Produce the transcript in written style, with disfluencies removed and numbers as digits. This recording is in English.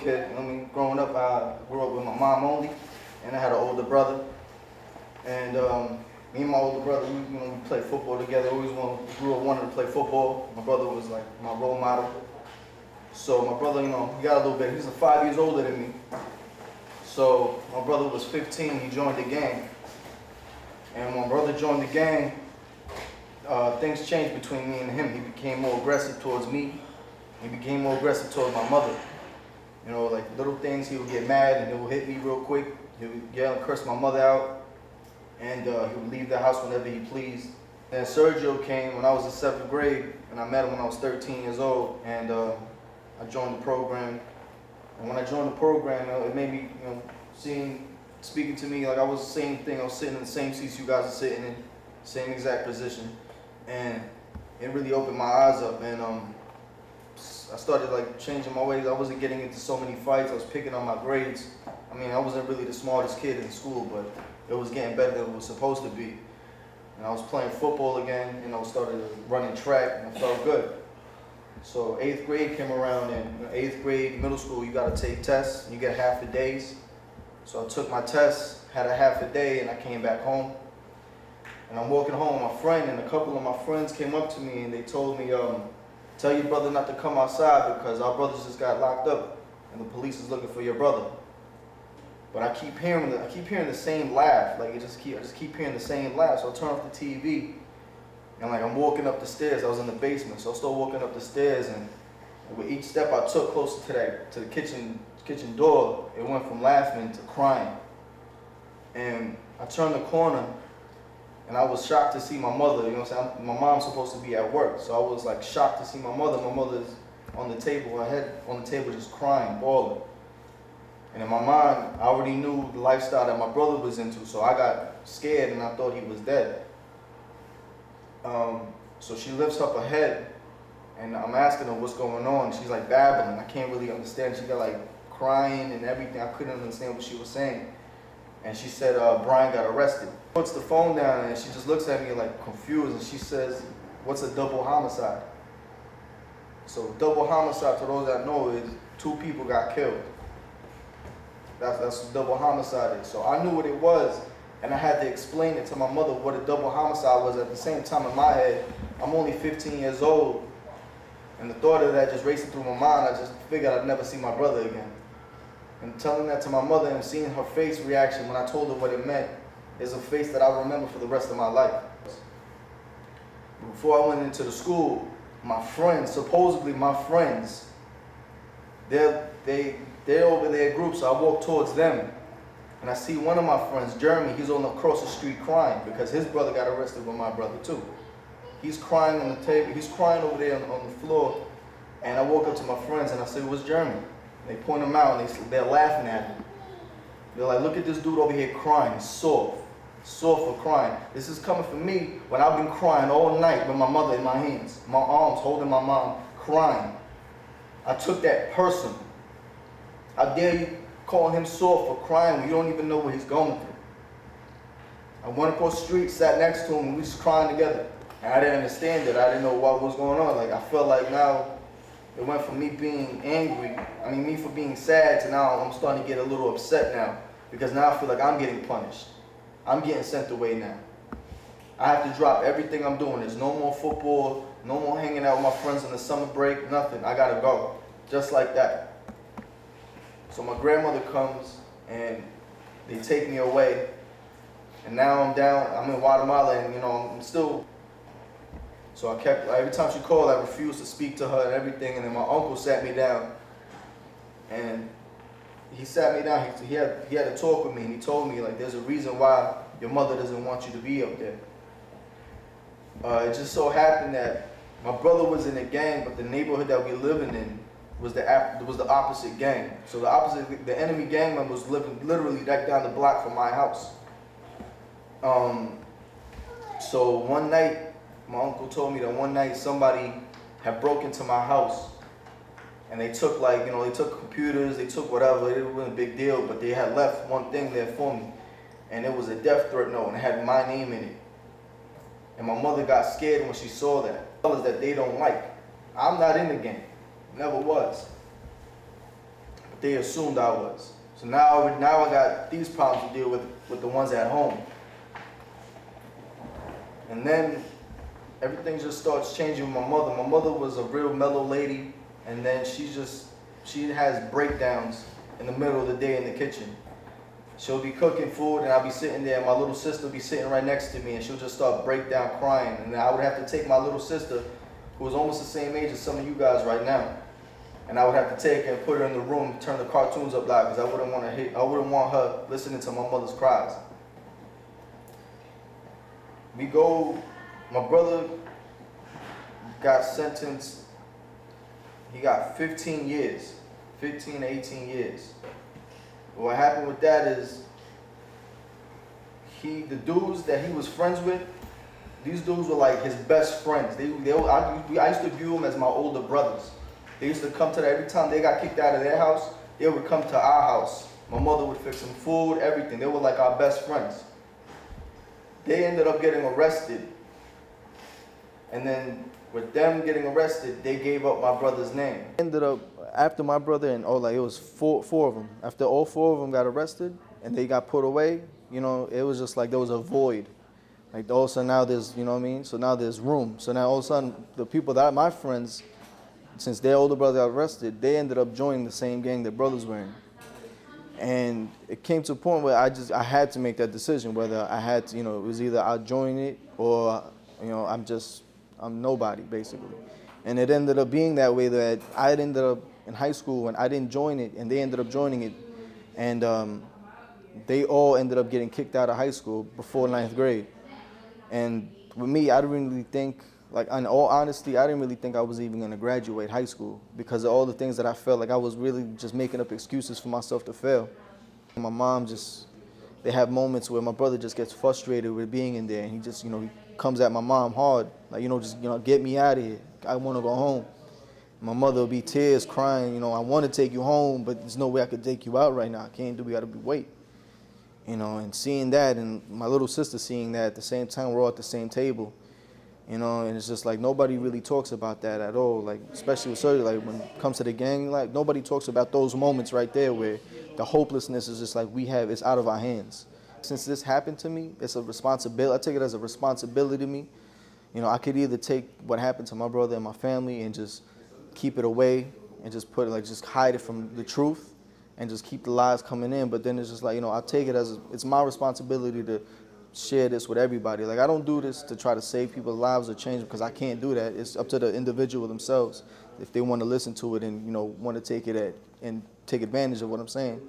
little kid. Growing up, I grew up with my mom only, and I had an older brother. And me and my older brother, we played football together. Grew up wanting to play football. My brother was like my role model. So my brother, he got a little bit. He's 5 years older than me. So my brother was 15. He joined the gang. And when my brother joined the gang, things changed between me and him. He became more aggressive towards me. He became more aggressive towards my mother. Like little things, he would get mad and he would hit me real quick. He would yell and curse my mother out. And he would leave the house whenever he pleased. Then Sergio came when I was in 7th grade, and I met him when I was 13 years old. And I joined the program. And when I joined the program, it made me, speaking to me like I was the same thing. I was sitting in the same seats you guys are sitting in, same exact position. And it really opened my eyes up. And I started like changing my ways. I wasn't getting into so many fights. I was picking on my grades. I wasn't really the smartest kid in school, but it was getting better than it was supposed to be. And I was playing football again, and I started running track, and I felt good. So 8th grade came around, and 8th grade, middle school, you got to take tests, and you get half a days. So I took my tests, had a half a day, and I came back home. And I'm walking home with my friend, and a couple of my friends came up to me, and they told me, tell your brother not to come outside because our brothers just got locked up, and the police is looking for your brother. But I keep hearing the same laugh. Like I just keep hearing the same laugh. So I turn off the TV, and like I'm walking up the stairs. I was in the basement, so I started walking up the stairs, and with each step I took closer to the kitchen door, it went from laughing to crying. And I turned the corner, and I was shocked to see my mother. My mom's supposed to be at work, so I was like shocked to see my mother. My mother's on the table, her head on the table, just crying, bawling. And in my mind, I already knew the lifestyle that my brother was into, so I got scared and I thought he was dead. So she lifts up her head, and I'm asking her what's going on. She's like babbling. I can't really understand. She got like crying and everything. I couldn't understand what she was saying. And she said, Brian got arrested. Puts the phone down and she just looks at me like confused, and she says, what's a double homicide? So double homicide, to those that know, is 2 people got killed. That's what double homicide is. So I knew what it was, and I had to explain it to my mother what a double homicide was. At the same time, in my head, I'm only 15 years old, and the thought of that just racing through my mind, I just figured I'd never see my brother again. And telling that to my mother and seeing her face reaction when I told her what it meant is a face that I'll remember for the rest of my life. Before I went into the school, my friends, supposedly my friends, they're over their group, so I walk towards them, and I see one of my friends, Jeremy. He's on across the street crying because his brother got arrested with my brother too. He's crying on the table. He's crying over there on the floor, and I walk up to my friends and I say, "What's Jeremy?" They point him out and they're laughing at him. They're like, "Look at this dude over here crying. He's soft for crying." This is coming from me when I've been crying all night with my mother in my hands, my arms holding my mom, crying. I took that personal. How dare you call him soft for crying when you don't even know what he's going through? I went across the street, sat next to him, and we just crying together. And I didn't understand it. I didn't know what was going on. Like I felt like now it went from me being angry, me for being sad, to now I'm starting to get a little upset now. Because now I feel like I'm getting punished. I'm getting sent away now. I have to drop everything I'm doing. There's no more football, no more hanging out with my friends in the summer break, nothing. I gotta go. Just like that. So my grandmother comes and they take me away, and now I'm in Guatemala, and I'm still. So I kept, every time she called, I refused to speak to her and everything, and then my uncle sat me down, and he sat me down, he had to talk with me, and he told me like there's a reason why your mother doesn't want you to be up there. It just so happened that my brother was in a gang, but the neighborhood that we living in was the opposite gang. So the enemy gang member was living literally right down the block from my house. So one night, my uncle told me that one night somebody had broke into my house, and they took they took computers, they took whatever. It wasn't a big deal, but they had left one thing there for me, and it was a death threat note, and it had my name in it. And my mother got scared when she saw that. That they don't like. I'm not in the gang. Never was. they assumed I was. So now I got these problems to deal with the ones at home. And then everything just starts changing with my mother. My mother was a real mellow lady, and then she has breakdowns in the middle of the day in the kitchen. She'll be cooking food, and I'll be sitting there, and my little sister will be sitting right next to me, and she'll just start break down crying. And I would have to take my little sister, who was almost the same age as some of you guys right now, and I would have to take her and put her in the room, turn the cartoons up loud, because I wouldn't want her listening to my mother's cries. My brother got sentenced, he got 15 years, 15 to 18 years. What happened with that is, the dudes that he was friends with, these dudes were like his best friends. I used to view them as my older brothers. They used to come to that, every time they got kicked out of their house, they would come to our house. My mother would fix them food, everything. They were like our best friends. They ended up getting arrested. And then with them getting arrested, they gave up my brother's name. Ended up, after my brother and it was four of them. After all four of them got arrested and they got put away, it was just like there was a void. Like all of a sudden now there's, you know what I mean? So now there's room. So now all of a sudden the people that are my friends, since their older brother got arrested, they ended up joining the same gang their brothers were in. And it came to a point where I had to make that decision, whether I had to, it was either I'll join it or, I'm nobody, basically. And it ended up being that way, that I ended up in high school and I didn't join it, and they ended up joining it. And they all ended up getting kicked out of high school before 9th grade. And with me, I didn't really think, in all honesty, I didn't really think I was even gonna graduate high school because of all the things that I felt like I was really just making up excuses for myself to fail. My mom they have moments where my brother just gets frustrated with being in there, and he just, he comes at my mom hard, get me out of here. I wanna go home. My mother will be tears crying, I wanna take you home, but there's no way I could take you out right now. I can't do, we gotta wait. And seeing that, and my little sister seeing that at the same time, we're all at the same table. And it's just like nobody really talks about that at all. Especially with Sergio, when it comes to the gang, nobody talks about those moments right there where the hopelessness is just it's out of our hands. Since this happened to me, it's a responsibility. I take it as a responsibility to me. I could either take what happened to my brother and my family and just keep it away and just put it, just hide it from the truth and just keep the lies coming in. But then it's just I take it as it's my responsibility to share this with everybody. I don't do this to try to save people's lives or change them, because I can't do that. It's up to the individual themselves if they want to listen to it and want to take it and take advantage of what I'm saying.